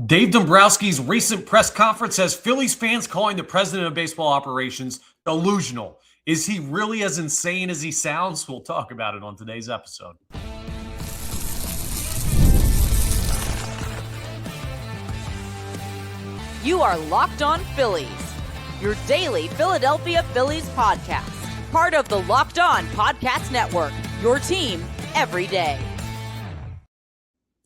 Dave Dombrowski's recent press conference has Phillies fans calling the president of baseball operations delusional. Is he really as insane as he sounds? We'll talk about it on today's episode. You are Locked On Phillies, your daily Philadelphia Phillies podcast. Part of the Locked On Podcast Network, your team every day.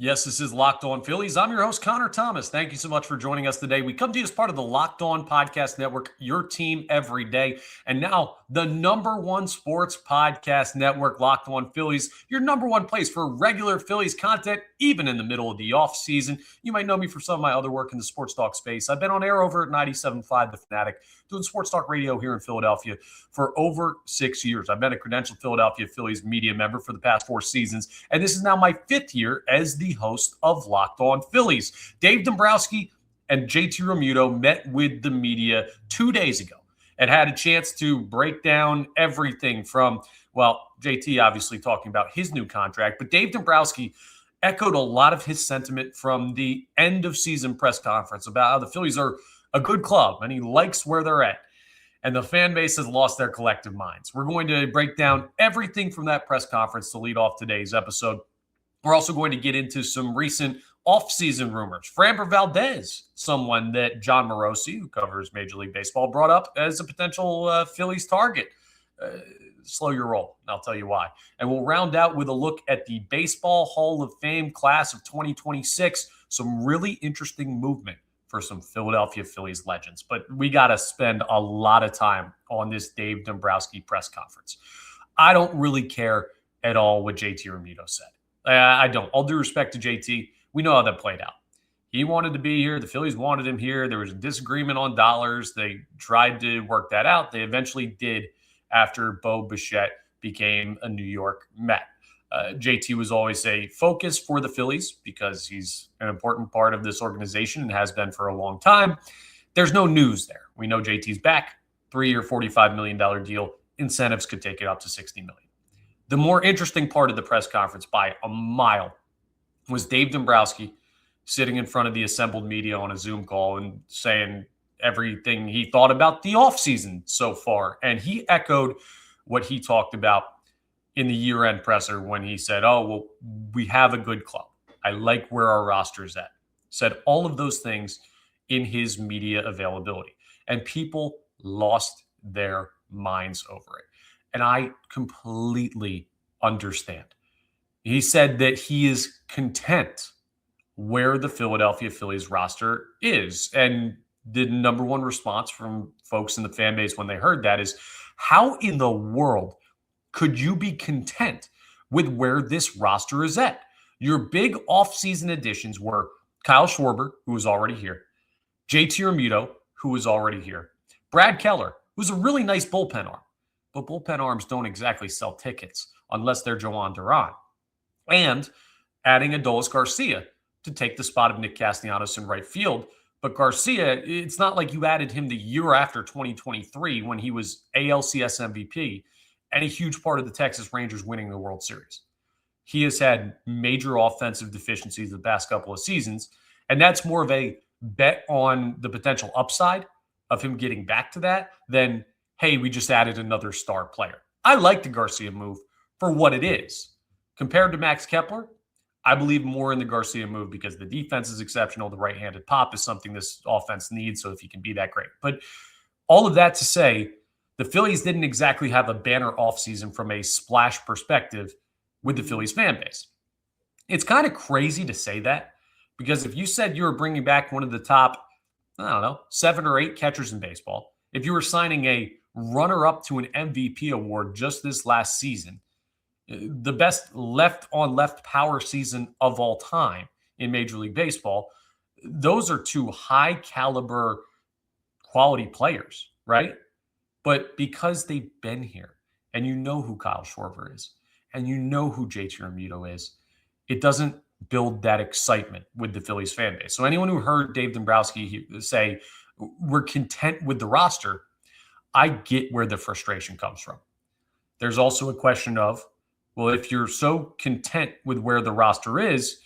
Yes, this is Locked On Phillies. I'm your host, Connor Thomas. Thank you so much for joining us today. We come to you as part of the Locked On Podcast Network, your team every day. And now the number one sports podcast network, Locked On Phillies, your number one place for regular Phillies content, even in the middle of the offseason. You might know me for some of my other work in the sports talk space. I've been on air over at 97.5 The Fanatic, doing sports talk radio here in Philadelphia for over 6 years. I've been a credentialed Philadelphia Phillies media member for the past 4 seasons, and this is now my 5th year as the host of Locked On Phillies. Dave Dombrowski and J.T. Realmuto met with the media 2 days ago and had a chance to break down everything from, well, J.T. obviously talking about his new contract, but Dave Dombrowski echoed a lot of his sentiment from the end of season press conference about how the Phillies are a good club and he likes where they're at. And the fan base has lost their collective minds. We're going to break down everything from that press conference to lead off today's episode. We're also going to get into some recent offseason rumors. Framber Valdez, someone that John Morosi, who covers Major League Baseball, brought up as a potential Phillies target. Slow your roll, and I'll tell you why. And we'll round out with a look at the Baseball Hall of Fame class of 2026. Some really interesting movement for some Philadelphia Phillies legends. But we got to spend a lot of time on this Dave Dombrowski press conference. I don't really care at all what JT Realmuto said. I don't. All due respect to JT, we know how that played out. He wanted to be here. The Phillies wanted him here. There was a disagreement on dollars. They tried to work that out. They eventually did after Bo Bichette became a New York Met. JT was always a focus for the Phillies because he's an important part of this organization and has been for a long time. There's no news there. We know JT's back, 3-year, $45 million deal. Incentives could take it up to $60 million. The more interesting part of the press conference by a mile was Dave Dombrowski sitting in front of the assembled media on a Zoom call and saying everything he thought about the offseason so far. And he echoed what he talked about in the year-end presser when he said, oh, well, we have a good club. I like where our roster is at. Said all of those things in his media availability. And people lost their minds over it. And I completely understand. He said that he is content where the Philadelphia Phillies roster is. And the number one response from folks in the fan base when they heard that is, how in the world could you be content with where this roster is at? Your big offseason additions were Kyle Schwarber, who was already here, J.T. Realmuto, who was already here, Brad Keller, who's a really nice bullpen arm, but bullpen arms don't exactly sell tickets unless they're Joan Duran, and adding Adolis Garcia to take the spot of Nick Castellanos in right field. But Garcia, it's not like you added him the year after 2023 when he was ALCS MVP and a huge part of the Texas Rangers winning the World Series. He has had major offensive deficiencies the past couple of seasons, and that's more of a bet on the potential upside of him getting back to that than, hey, we just added another star player. I like the Garcia move for what it is. Compared to Max Kepler, I believe more in the Garcia move because the defense is exceptional. The right-handed pop is something this offense needs, so if he can be that, great. But all of that to say, the Phillies didn't exactly have a banner offseason from a splash perspective with the Phillies fan base. It's kind of crazy to say that because if you said you were bringing back one of the top, 7 or 8 catchers in baseball, if you were signing a runner-up to an MVP award just this last season, the best left-on-left power season of all time in Major League Baseball, those are 2 high-caliber quality players, right? But because they've been here, and you know who Kyle Schwarber is, and you know who J.T. Realmuto is, it doesn't build that excitement with the Phillies fan base. So anyone who heard Dave Dombrowski say, we're content with the roster, I get where the frustration comes from. There's also a question of, well, if you're so content with where the roster is,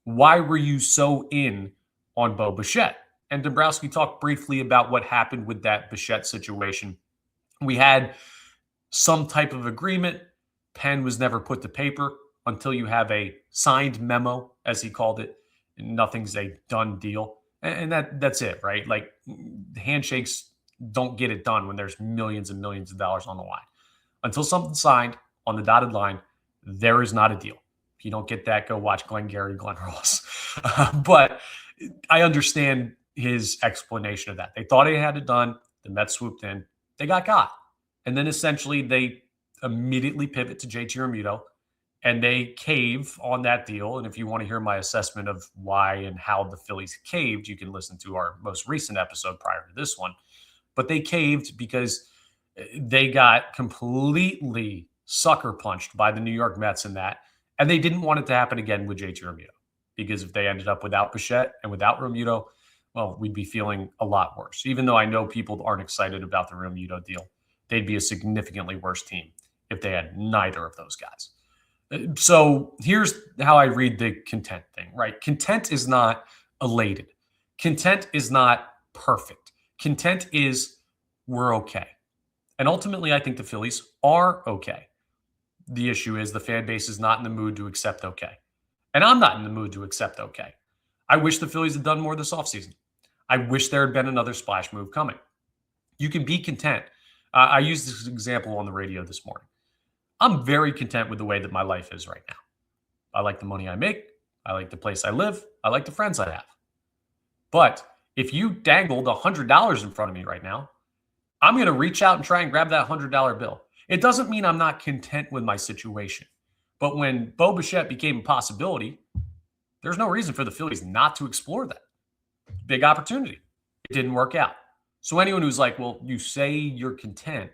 why were you so in on Bo Bichette. And Dombrowski talked briefly about what happened with that Bichette situation. We had some type of agreement. Pen was never put to paper until you have a signed memo, as he called it. Nothing's a done deal. And that's it, right? Like, handshakes don't get it done when there's millions and millions of dollars on the line. Until something's signed on the dotted line, there is not a deal. If you don't get that, go watch Glengarry Glen Ross. But I understand his explanation of that. They thought he had it done. The Mets swooped in. They got. And then essentially they immediately pivot to JT Realmuto, and they cave on that deal. And if you want to hear my assessment of why and how the Phillies caved, you can listen to our most recent episode prior to this one. But they caved because they got completely sucker punched by the New York Mets in that. And they didn't want it to happen again with JT Realmuto, because if they ended up without Bichette and without Realmuto, well, we'd be feeling a lot worse. Even though I know people aren't excited about the Realmuto deal, they'd be a significantly worse team if they had neither of those guys. So here's how I read the content thing, right? Content is not elated. Content is not perfect. Content is we're okay. And ultimately, I think the Phillies are okay. The issue is the fan base is not in the mood to accept okay. And I'm not in the mood to accept okay. I wish the Phillies had done more this offseason. I wish there had been another splash move coming. You can be content. I used this example on the radio this morning. I'm very content with the way that my life is right now. I like the money I make. I like the place I live. I like the friends I have. But if you dangled $100 in front of me right now, I'm going to reach out and try and grab that $100 bill. It doesn't mean I'm not content with my situation. But when Bo Bichette became a possibility, there's no reason for the Phillies not to explore that. Big opportunity. It didn't work out. So anyone who's like, well, you say you're content,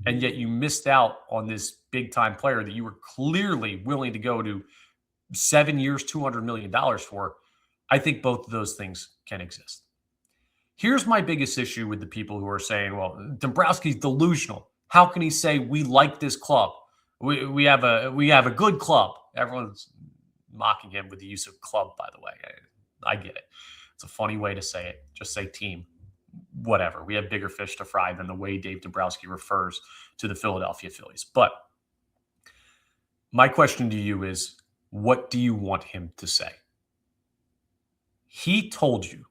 and yet you missed out on this big-time player that you were clearly willing to go to 7 years, $200 million for, I think both of those things can exist. Here's my biggest issue with the people who are saying, well, Dombrowski's delusional. How can he say we like this club? We have a good club. Everyone's mocking him with the use of club, by the way. I get it. It's a funny way to say it. Just say team. Whatever. We have bigger fish to fry than the way Dave Dombrowski refers to the Philadelphia Phillies. But my question to you is, what do you want him to say? He told you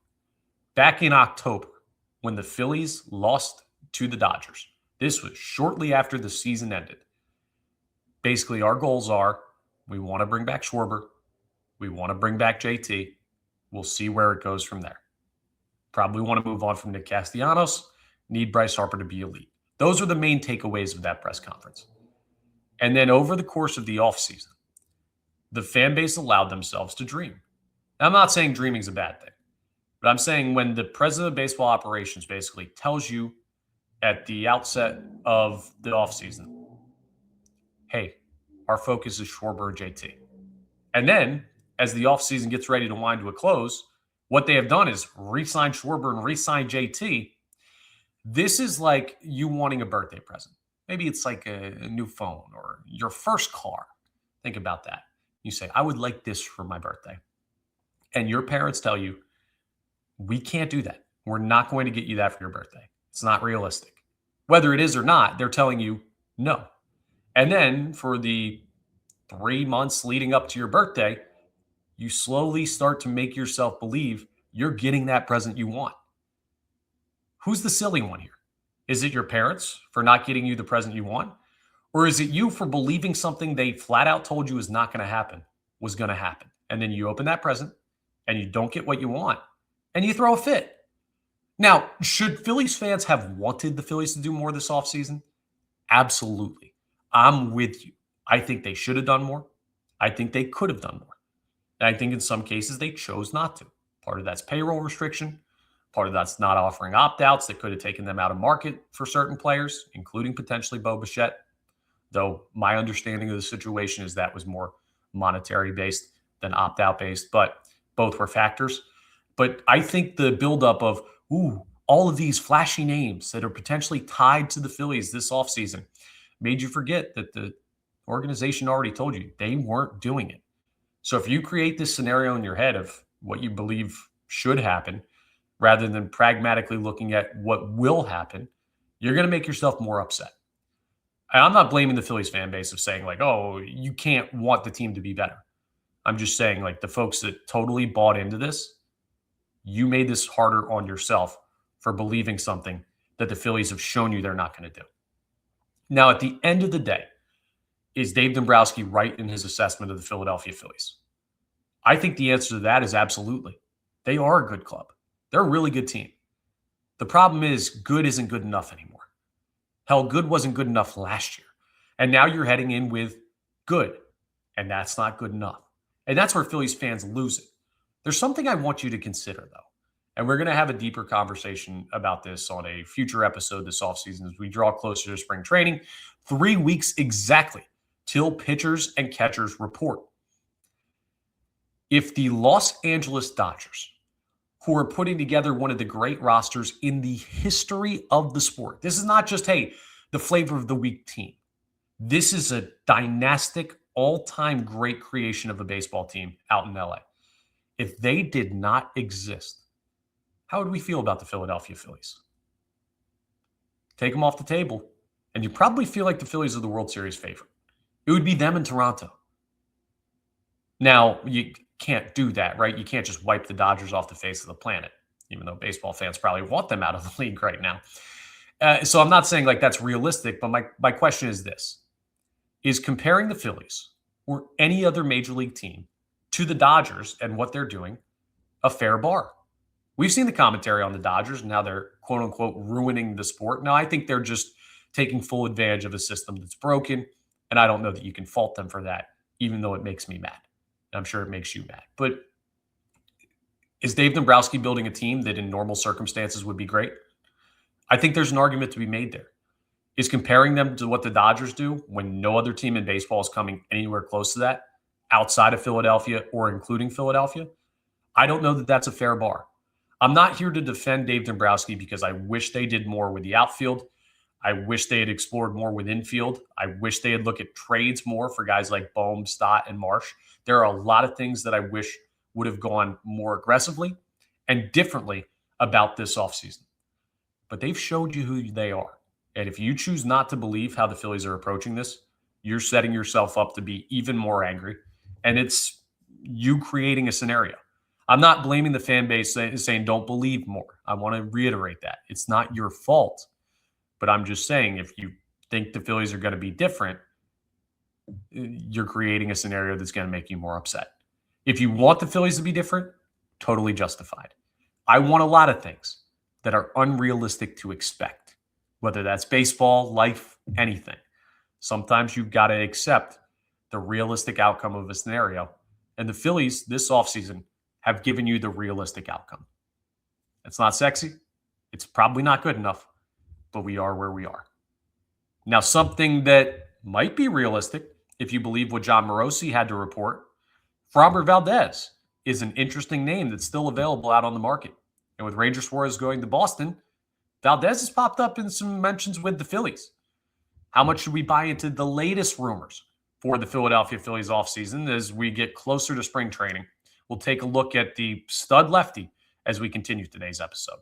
back in October when the Phillies lost to the Dodgers. This was shortly after the season ended. Basically, our goals are we want to bring back Schwarber. We want to bring back JT. We'll see where it goes from there. Probably want to move on from Nick Castellanos. Need Bryce Harper to be elite. Those are the main takeaways of that press conference. And then over the course of the offseason, the fan base allowed themselves to dream. Now, I'm not saying dreaming is a bad thing, but I'm saying when the president of baseball operations basically tells you at the outset of the offseason, hey, our focus is Schwarber and JT. And then as the offseason gets ready to wind to a close, what they have done is re-sign Schwarber and re-sign JT. This is like you wanting a birthday present. Maybe it's like a new phone or your first car. Think about that. You say, I would like this for my birthday. And your parents tell you, we can't do that. We're not going to get you that for your birthday. It's not realistic. Whether it is or not, they're telling you no. And then for the 3 months leading up to your birthday, you slowly start to make yourself believe you're getting that present you want. Who's the silly one here? Is it your parents for not getting you the present you want? Or is it you for believing something they flat out told you is not going to happen, was going to happen? And then you open that present and you don't get what you want and you throw a fit. Now, should Phillies fans have wanted the Phillies to do more this offseason? Absolutely. I'm with you. I think they should have done more. I think they could have done more. And I think in some cases they chose not to. Part of that's payroll restriction. Part of that's not offering opt-outs that could have taken them out of market for certain players, including potentially Bo Bichette. Though my understanding of the situation is that was more monetary based than opt-out based, but both were factors. But I think the buildup of, all of these flashy names that are potentially tied to the Phillies this offseason made you forget that the organization already told you they weren't doing it. So if you create this scenario in your head of what you believe should happen rather than pragmatically looking at what will happen, you're going to make yourself more upset. And I'm not blaming the Phillies fan base of saying like, oh, you can't want the team to be better. I'm just saying like the folks that totally bought into this, you made this harder on yourself for believing something that the Phillies have shown you they're not going to do. Now, at the end of the day, is Dave Dombrowski right in his assessment of the Philadelphia Phillies? I think the answer to that is absolutely. They are a good club. They're a really good team. The problem is good isn't good enough anymore. Hell, good wasn't good enough last year. And now you're heading in with good, and that's not good enough. And that's where Phillies fans lose it. There's something I want you to consider, though. And we're going to have a deeper conversation about this on a future episode this offseason as we draw closer to spring training. 3 weeks exactly till pitchers and catchers report. If the Los Angeles Dodgers, who are putting together one of the great rosters in the history of the sport, this is not just, hey, the flavor of the week team. This is a dynastic, all-time great creation of a baseball team out in LA. If they did not exist, how would we feel about the Philadelphia Phillies? Take them off the table, and you probably feel like the Phillies are the World Series favorite. It would be them in Toronto. Now, you can't do that, right? You can't just wipe the Dodgers off the face of the planet, even though baseball fans probably want them out of the league right now. So I'm not saying like that's realistic, but my question is this. Is comparing the Phillies or any other major league team to the Dodgers and what they're doing a fair bar? We've seen the commentary on the Dodgers and how they're quote unquote ruining the sport. Now, I think they're just taking full advantage of a system that's broken. And I don't know that you can fault them for that, even though it makes me mad. I'm sure it makes you mad. But is Dave Dombrowski building a team that in normal circumstances would be great? I think there's an argument to be made there. Is comparing them to what the Dodgers do when no other team in baseball is coming anywhere close to that outside of Philadelphia or including Philadelphia? I don't know that that's a fair bar. I'm not here to defend Dave Dombrowski because I wish they did more with the outfield. I wish they had explored more with infield. I wish they had looked at trades more for guys like Bohm, Stott, and Marsh. There are a lot of things that I wish would have gone more aggressively and differently about this offseason. But they've showed you who they are. And if you choose not to believe how the Phillies are approaching this, you're setting yourself up to be even more angry. And it's you creating a scenario. I'm not blaming the fan base saying don't believe more. I want to reiterate that. It's not your fault. But I'm just saying, if you think the Phillies are going to be different, you're creating a scenario that's going to make you more upset. If you want the Phillies to be different, totally justified. I want a lot of things that are unrealistic to expect, whether that's baseball, life, anything. Sometimes you've got to accept the realistic outcome of a scenario. And the Phillies this offseason have given you the realistic outcome. It's not sexy. It's probably not good enough. But we are where we are. Now, something that might be realistic, if you believe what John Morosi had to report, Framber Valdez is an interesting name that's still available out on the market. And with Ranger Suarez going to Boston, Valdez has popped up in some mentions with the Phillies. How much should we buy into the latest rumors for the Philadelphia Phillies offseason as we get closer to spring training? We'll take a look at the stud lefty as we continue today's episode.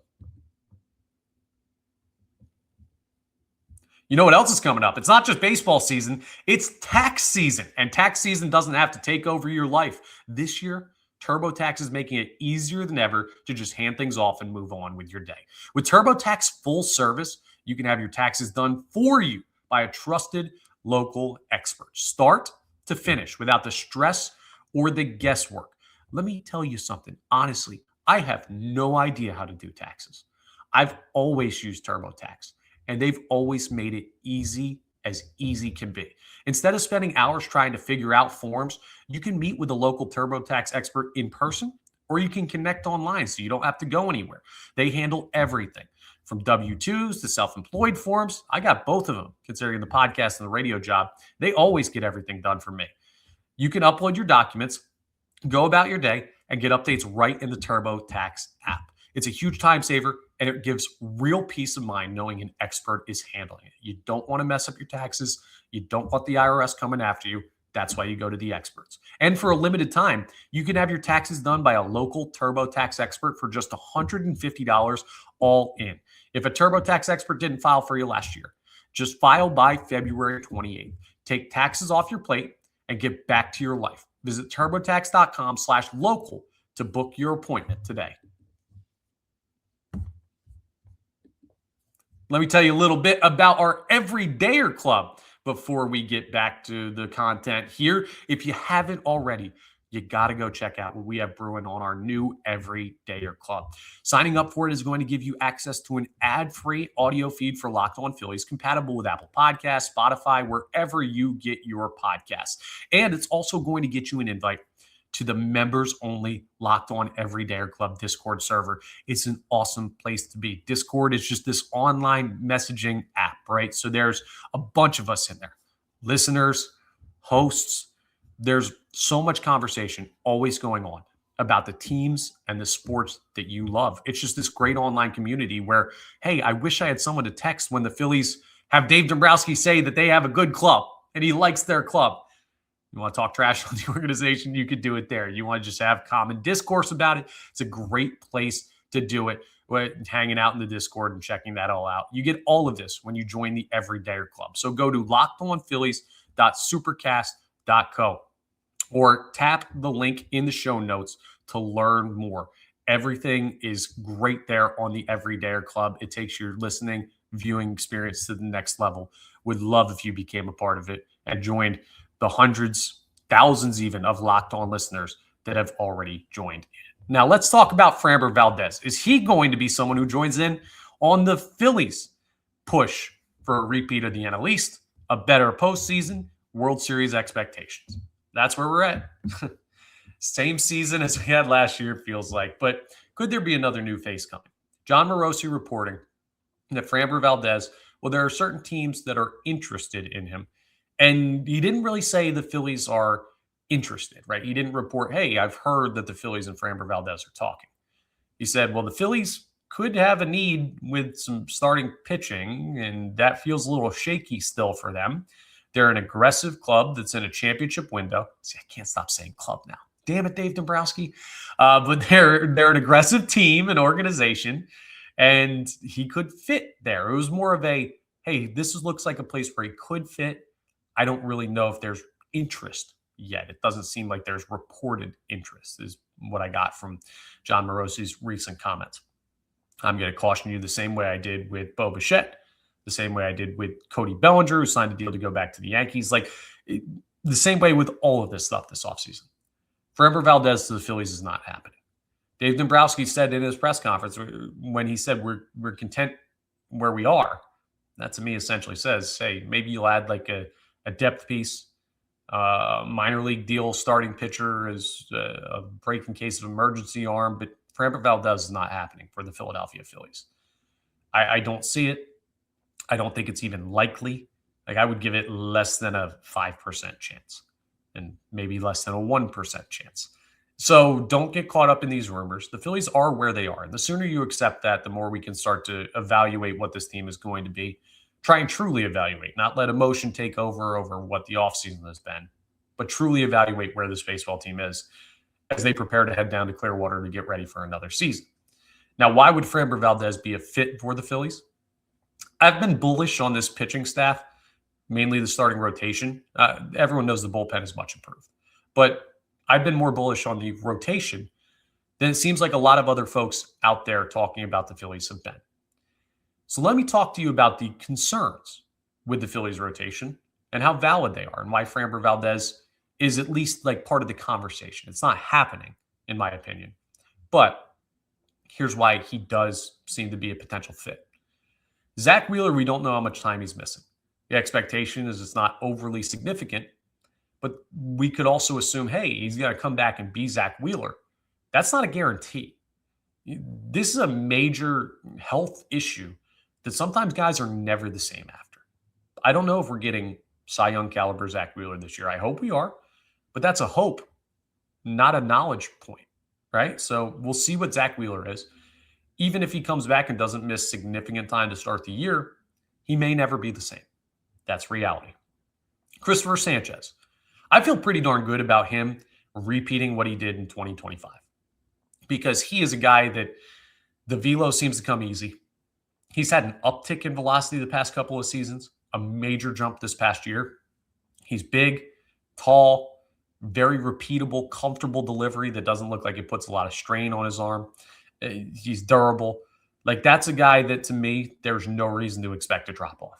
You know what else is coming up? It's not just baseball season, it's tax season. And tax season doesn't have to take over your life. This year, TurboTax is making it easier than ever to just hand things off and move on with your day. With TurboTax full service, you can have your taxes done for you by a trusted local expert, start to finish, without the stress or the guesswork. Let me tell you something. Honestly, I have no idea how to do taxes. I've always used TurboTax. And they've always made it easy as easy can be. Instead of spending hours trying to figure out forms, you can meet with a local TurboTax expert in person, or you can connect online so you don't have to go anywhere. They handle everything from W-2s to self-employed forms. I got both of them, considering the podcast and the radio job. They always get everything done for me. You can upload your documents, go about your day, and get updates right in the TurboTax app. It's a huge time saver, and it gives real peace of mind knowing an expert is handling it. You don't want to mess up your taxes. You don't want the IRS coming after you. That's why you go to the experts. And for a limited time, you can have your taxes done by a local TurboTax expert for just $150 all in. If a TurboTax expert didn't file for you last year, just file by February 28th. Take taxes off your plate and get back to your life. Visit turbotax.com/local to book your appointment today. Let me tell you a little bit about our Everydayer Club before we get back to the content here. If you haven't already, you got to go check out what we have brewing on our new Everydayer Club. Signing up for it is going to give you access to an ad-free audio feed for Locked On Phillies, compatible with Apple Podcasts, Spotify, wherever you get your podcasts. And it's also going to get you an invite to the members-only Locked On Everydayer Club Discord server. It's an awesome place to be. Discord is just this online messaging app, right? So there's a bunch of us in there. Listeners, hosts. There's so much conversation always going on about the teams and the sports that you love. It's just this great online community where, hey, I wish I had someone to text when the Phillies have Dave Dombrowski say that they have a good club and he likes their club. You want to talk trash on the organization, you could do it there. You want to just have common discourse about it. It's a great place to do it. Hanging out in the Discord and checking that all out. You get all of this when you join the Everydayer Club. So go to lockedonphillies.supercast.co or tap the link in the show notes to learn more. Everything is great there on the Everydayer Club. It takes your listening, viewing experience to the next level. Would love if you became a part of it and joined the hundreds, thousands even of Locked On listeners that have already joined in. Now let's talk about Framber Valdez. Is he going to be someone who joins in on the Phillies push for a repeat of the NL East, a better postseason, World Series expectations? That's where we're at. Same season as we had last year, it feels like. But could there be another new face coming? John Morosi reporting that Framber Valdez, well, there are certain teams that are interested in him. And he didn't really say the Phillies are interested, right? He didn't report, hey, I've heard that the Phillies and Framber Valdez are talking. He said, well, the Phillies could have a need with some starting pitching, and that feels a little shaky still for them. They're an aggressive club that's in a championship window. See, I can't stop saying club now. Damn it, Dave Dombrowski. But they're an aggressive team and organization, and he could fit there. It was more of a, hey, this looks like a place where he could fit. I don't really know if there's interest yet. It doesn't seem like there's reported interest is what I got from John Morosi's recent comments. I'm going to caution you the same way I did with Bo Bichette, the same way I did with Cody Bellinger, who signed a deal to go back to the Yankees. The same way with all of this stuff this offseason. Framber Valdez to the Phillies is not happening. Dave Dombrowski said in his press conference when he said we're content where we are, that to me essentially says, hey, maybe you'll add like a depth piece, minor league deal, starting pitcher as a break in case of emergency arm. But Framber Valdez is not happening for the Philadelphia Phillies. I don't see it. I don't think it's even likely. I would give it less than a 5% chance and maybe less than a 1% chance. So don't get caught up in these rumors. The Phillies are where they are. And the sooner you accept that, the more we can start to evaluate what this team is going to be. Try and truly evaluate, not let emotion take over what the offseason has been, but truly evaluate where this baseball team is as they prepare to head down to Clearwater to get ready for another season. Now, why would Framber Valdez be a fit for the Phillies? I've been bullish on this pitching staff, mainly the starting rotation. Everyone knows the bullpen is much improved, but I've been more bullish on the rotation than it seems like a lot of other folks out there talking about the Phillies have been. So let me talk to you about the concerns with the Phillies rotation and how valid they are and why Framber Valdez is at least like part of the conversation. It's not happening, in my opinion, but here's why he does seem to be a potential fit. Zach Wheeler, we don't know how much time he's missing. The expectation is it's not overly significant, but we could also assume, hey, he's going to come back and be Zach Wheeler. That's not a guarantee. This is a major health issue that sometimes guys are never the same after. I don't know if we're getting Cy Young caliber Zach Wheeler this year. I hope we are, but that's a hope, not a knowledge point, right? So we'll see what Zach Wheeler is. Even if he comes back and doesn't miss significant time to start the year, he may never be the same. That's reality. Christopher Sanchez. I feel pretty darn good about him repeating what he did in 2025 because he is a guy that the velo seems to come easy. He's had an uptick in velocity the past couple of seasons, a major jump this past year. He's big, tall, very repeatable, comfortable delivery that doesn't look like it puts a lot of strain on his arm. He's durable. Like, that's a guy that, to me, there's no reason to expect a drop off.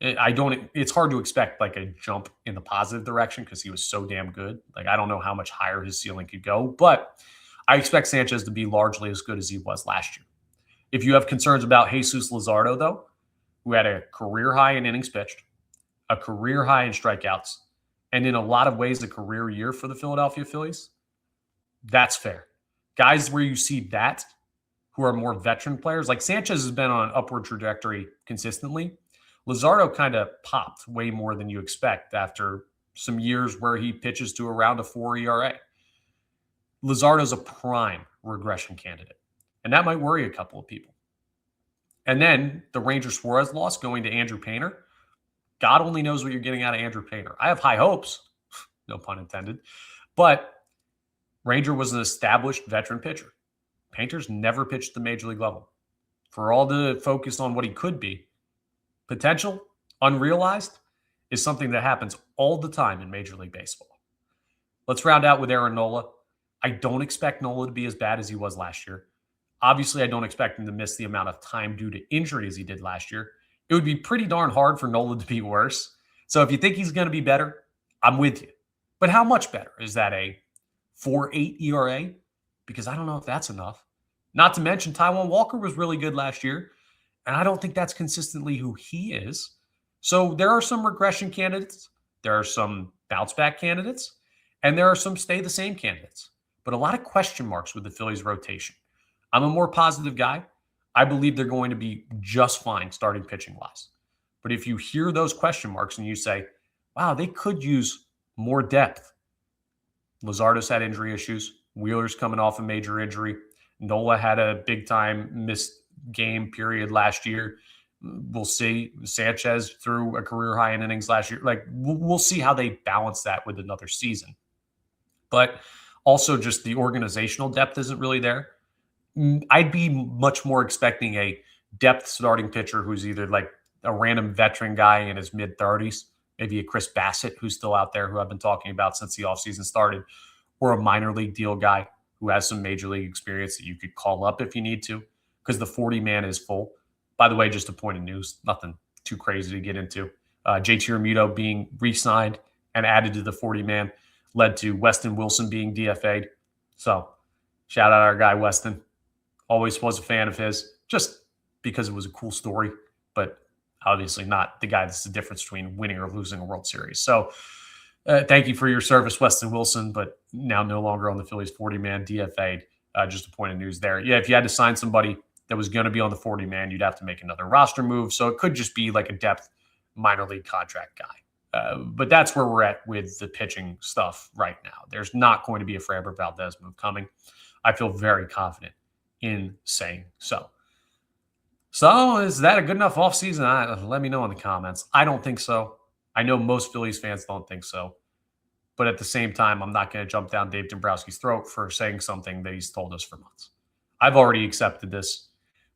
It's hard to expect like a jump in the positive direction because he was so damn good. Like, I don't know how much higher his ceiling could go, but I expect Sanchez to be largely as good as he was last year. If you have concerns about Jesus Luzardo, though, who had a career high in innings pitched, a career high in strikeouts, and in a lot of ways a career year for the Philadelphia Phillies, that's fair. Guys where you see that, who are more veteran players, like Sanchez has been on an upward trajectory consistently. Luzardo kind of popped way more than you expect after some years where he pitches to around a 4 ERA. Luzardo's a prime regression candidate, and that might worry a couple of people. And then the Ranger Suarez loss going to Andrew Painter. God only knows what you're getting out of Andrew Painter. I have high hopes, no pun intended, but Ranger was an established veteran pitcher. Painter's never pitched at the major league level. For all the focus on what he could be, potential, unrealized, is something that happens all the time in Major League Baseball. Let's round out with Aaron Nola. I don't expect Nola to be as bad as he was last year. Obviously, I don't expect him to miss the amount of time due to injury as he did last year. It would be pretty darn hard for Nola to be worse. So if you think he's going to be better, I'm with you. But how much better? Is that a 4.8 ERA? Because I don't know if that's enough. Not to mention, Taijuan Walker was really good last year, and I don't think that's consistently who he is. So there are some regression candidates, there are some bounce back candidates, and there are some stay the same candidates. But a lot of question marks with the Phillies rotation. I'm a more positive guy. I believe they're going to be just fine starting pitching wise. But if you hear those question marks and you say, wow, they could use more depth. Luzardo's had injury issues. Wheeler's coming off a major injury. Nola had a big time missed game period last year. We'll see. Sanchez threw a career high in innings last year. Like, we'll see how they balance that with another season. But also just the organizational depth isn't really there. I'd be much more expecting a depth starting pitcher who's either like a random veteran guy in his mid-30s, maybe a Chris Bassett who's still out there who I've been talking about since the offseason started, or a minor league deal guy who has some major league experience that you could call up if you need to, because the 40-man is full. By the way, just a point of news, nothing too crazy to get into. J.T. Realmuto being re-signed and added to the 40-man led to Weston Wilson being DFA'd. So shout out our guy Weston. Always was a fan of his, just because it was a cool story, but obviously not the guy that's the difference between winning or losing a World Series. So thank you for your service, Weston Wilson, but now no longer on the Phillies 40-man, DFA'd. Just a point of news there. Yeah, if you had to sign somebody that was going to be on the 40-man, you'd have to make another roster move. So it could just be like a depth minor league contract guy. But that's where we're at with the pitching stuff right now. There's not going to be a Framber Valdez move coming. I feel very confident in saying so. So is that a good enough offseason? Let me know in the comments. I don't think so. I know most Phillies fans don't think so. But at the same time, I'm not going to jump down Dave Dombrowski's throat for saying something that he's told us for months. I've already accepted this.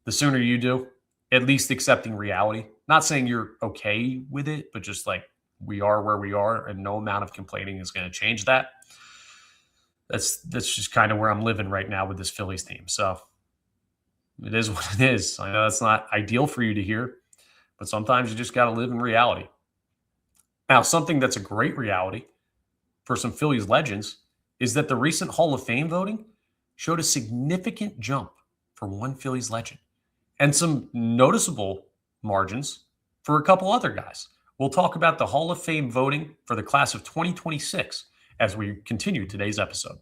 The sooner you do, at least accepting reality. Not saying you're okay with it, but just like we are where we are, and no amount of complaining is going to change that. That's just kind of where I'm living right now with this Phillies team. So it is what it is. I know that's not ideal for you to hear, but sometimes you just got to live in reality. Now, something that's a great reality for some Phillies legends is that the recent Hall of Fame voting showed a significant jump for one Phillies legend and some noticeable margins for a couple other guys. We'll talk about the Hall of Fame voting for the class of 2026 as we continue today's episode.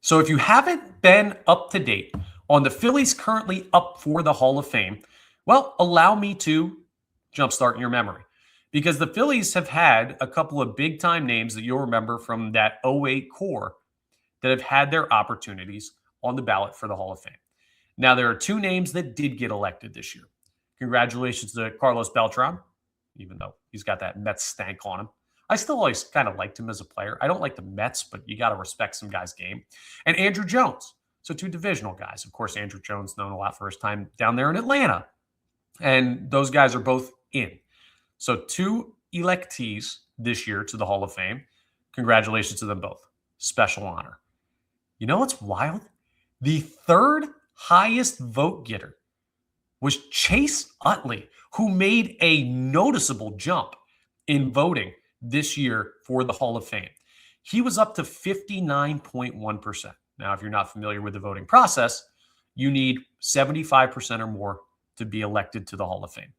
So if you haven't been up to date on the Phillies currently up for the Hall of Fame, well, allow me to jumpstart your memory. Because the Phillies have had a couple of big-time names that you'll remember from that 08 core that have had their opportunities on the ballot for the Hall of Fame. Now, there are two names that did get elected this year. Congratulations to Carlos Beltran, even though he's got that Mets stank on him. I still always kind of liked him as a player. I don't like the Mets, but you got to respect some guys' game. And Andrew Jones. So 2 divisional guys. Of course, Andrew Jones known a lot for his time down there in Atlanta. And those guys are both in. So 2 electees this year to the Hall of Fame. Congratulations to them both. Special honor. You know what's wild? The 3rd highest vote getter was Chase Utley, who made a noticeable jump in voting this year for the Hall of Fame. He was up to 59.1%. Now, if you're not familiar with the voting process, you need 75% or more to be elected to the Hall of Fame.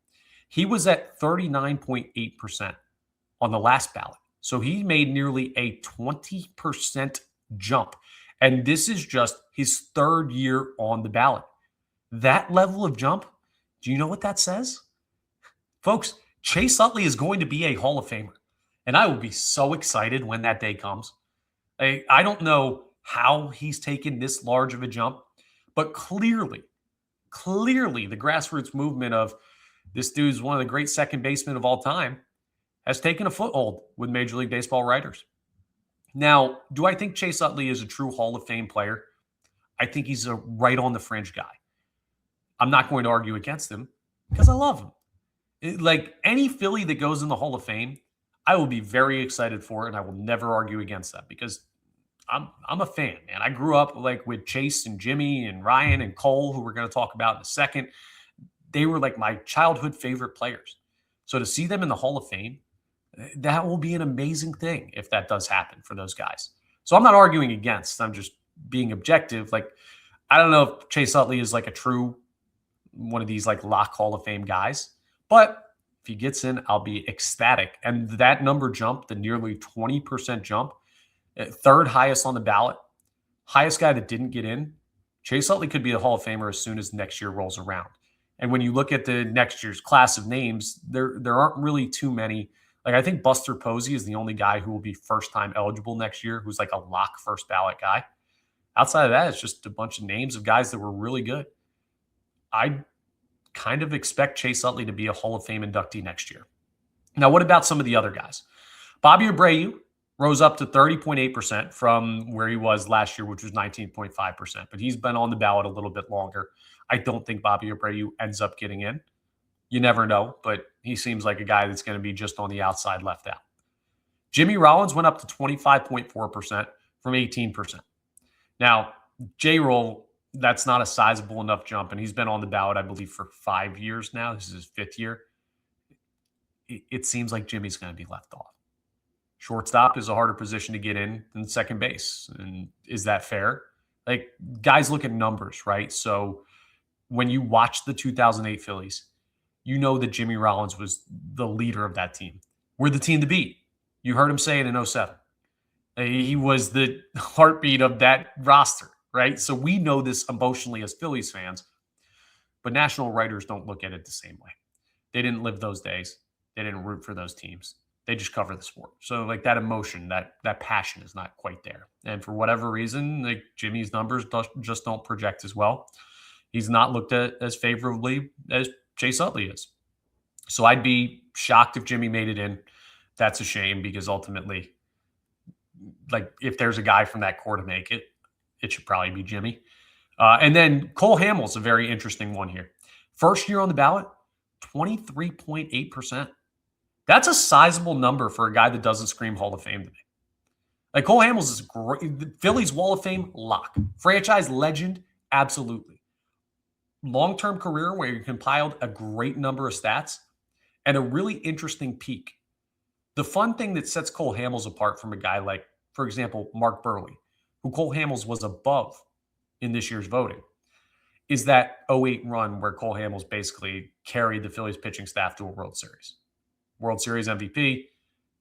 He was at 39.8% on the last ballot. So he made nearly a 20% jump. And this is just his 3rd year on the ballot. That level of jump, do you know what that says? Folks, Chase Utley is going to be a Hall of Famer. And I will be so excited when that day comes. I don't know how he's taken this large of a jump, but clearly the grassroots movement of this dude's one of the great second basemen of all time has taken a foothold with Major League Baseball writers. Now, do I think Chase Utley is a true Hall of Fame player? I think he's a right on the fringe guy. I'm not going to argue against him because I love him. Like any Philly that goes in the Hall of Fame, I will be very excited for it, and I will never argue against that because I'm a fan, man. I grew up like with Chase and Jimmy and Ryan and Cole, who we're going to talk about in a second. They were like my childhood favorite players. So to see them in the Hall of Fame, that will be an amazing thing if that does happen for those guys. So I'm not arguing against. I'm just being objective. Like, I don't know if Chase Utley is like a true one of these like lock Hall of Fame guys, but if he gets in, I'll be ecstatic. And that number jump, the nearly 20% jump, 3rd highest on the ballot, highest guy that didn't get in, Chase Utley could be a Hall of Famer as soon as next year rolls around. And when you look at the next year's class of names, there aren't really too many. Like, I think Buster Posey is the only guy who will be first-time eligible next year, who's like a lock first ballot guy. Outside of that, it's just a bunch of names of guys that were really good. I kind of expect Chase Utley to be a Hall of Fame inductee next year. Now, what about some of the other guys? Bobby Abreu rose up to 30.8% from where he was last year, which was 19.5%. But he's been on the ballot a little bit longer. I don't think Bobby Abreu ends up getting in. You never know, but he seems like a guy that's going to be just on the outside left out. Jimmy Rollins went up to 25.4% from 18%. Now, J-Roll, that's not a sizable enough jump, and he's been on the ballot, I believe, for 5 years now. This is his 5th year. It seems like Jimmy's going to be left off. Shortstop is a harder position to get in than second base. And is that fair? Like, guys look at numbers, right? So when you watch the 2008 Phillies, you know that Jimmy Rollins was the leader of that team. We're the team to beat. You heard him say it in 2007. He was the heartbeat of that roster, right? So we know this emotionally as Phillies fans, but national writers don't look at it the same way. They didn't live those days. They didn't root for those teams. They just cover the sport. So like that emotion, that passion is not quite there. And for whatever reason, like Jimmy's numbers just don't project as well. He's not looked at as favorably as Chase Utley is. So I'd be shocked if Jimmy made it in. That's a shame because ultimately, like if there's a guy from that core to make it, it should probably be Jimmy. And then Cole Hamels, a very interesting one here. First year on the ballot, 23.8%. That's a sizable number for a guy that doesn't scream Hall of Fame to me. Like Cole Hamels is great. The Phillies Wall of Fame lock. Franchise legend, absolutely. Long-term career where you compiled a great number of stats and a really interesting peak. The fun thing that sets Cole Hamels apart from a guy like, for example, Mark Burley, who Cole Hamels was above in this year's voting, is that 2008 run where Cole Hamels basically carried the Phillies pitching staff to a World Series. World Series MVP.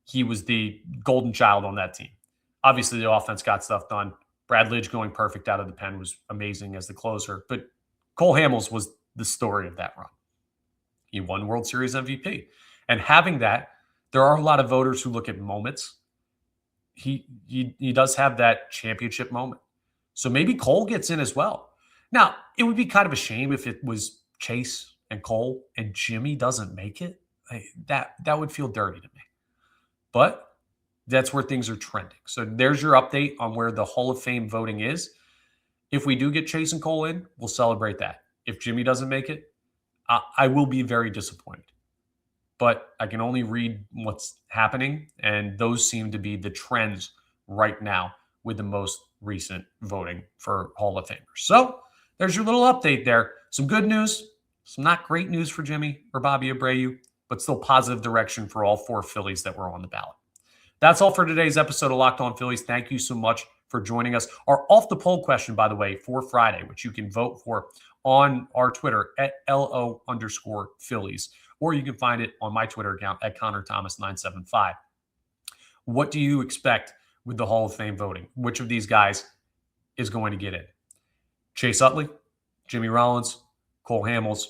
He was the golden child on that team. Obviously, the offense got stuff done. Brad Lidge going perfect out of the pen was amazing as the closer, but Cole Hamels was the story of that run. He won World Series MVP. And having that, there are a lot of voters who look at moments. He does have that championship moment. So maybe Cole gets in as well. Now, it would be kind of a shame if it was Chase and Cole and Jimmy doesn't make it, that would feel dirty to me. But that's where things are trending. So there's your update on where the Hall of Fame voting is. If we do get Chase and Cole in, we'll celebrate that. If Jimmy doesn't make it, I will be very disappointed. But I can only read what's happening, and those seem to be the trends right now with the most recent voting for Hall of Famers. So there's your little update there. Some good news, some not great news for Jimmy or Bobby Abreu, but still positive direction for all 4 Phillies that were on the ballot. That's all for today's episode of Locked On Phillies. Thank you so much for joining us. Our off the poll question, by the way, for Friday, which you can vote for on our Twitter at LO_Phillies, or you can find it on my Twitter account at ConnorThomas975. What do you expect with the Hall of Fame voting? Which of these guys is going to get in? Chase Utley, Jimmy Rollins, Cole Hamels,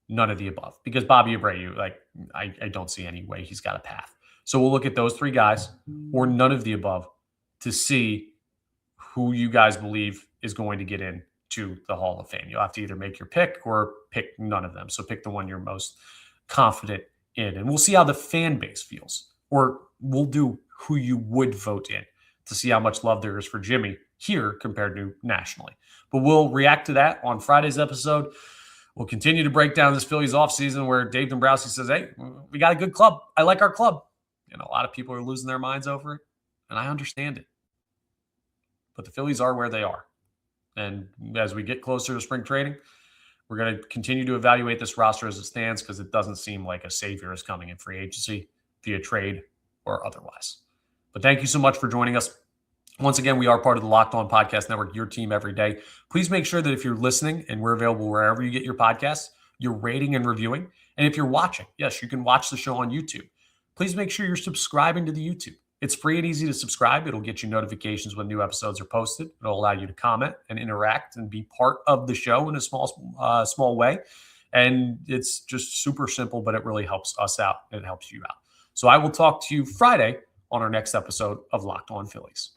none of the above. Because Bobby Abreu, I don't see any way he's got a path. So we'll look at those 3 guys, or none of the above, to see who you guys believe is going to get in to the Hall of Fame. You'll have to either make your pick or pick none of them. So pick the one you're most confident in. And we'll see how the fan base feels. Or we'll do who you would vote in to see how much love there is for Jimmy here compared to nationally. But we'll react to that on Friday's episode. We'll continue to break down this Phillies offseason where Dave Dombrowski says, hey, we got a good club. I like our club. And a lot of people are losing their minds over it. And I understand it. But the Phillies are where they are. And as we get closer to spring training, we're going to continue to evaluate this roster as it stands because it doesn't seem like a savior is coming in free agency via trade or otherwise. But thank you so much for joining us. Once again, we are part of the Locked On Podcast Network, your team every day. Please make sure that if you're listening, and we're available wherever you get your podcasts, you're rating and reviewing. And if you're watching, yes, you can watch the show on YouTube. Please make sure you're subscribing to the YouTube. It's free and easy to subscribe. It'll get you notifications when new episodes are posted. It'll allow you to comment and interact and be part of the show in a small way. And it's just super simple, but it really helps us out. It helps you out. So I will talk to you Friday on our next episode of Locked On Phillies.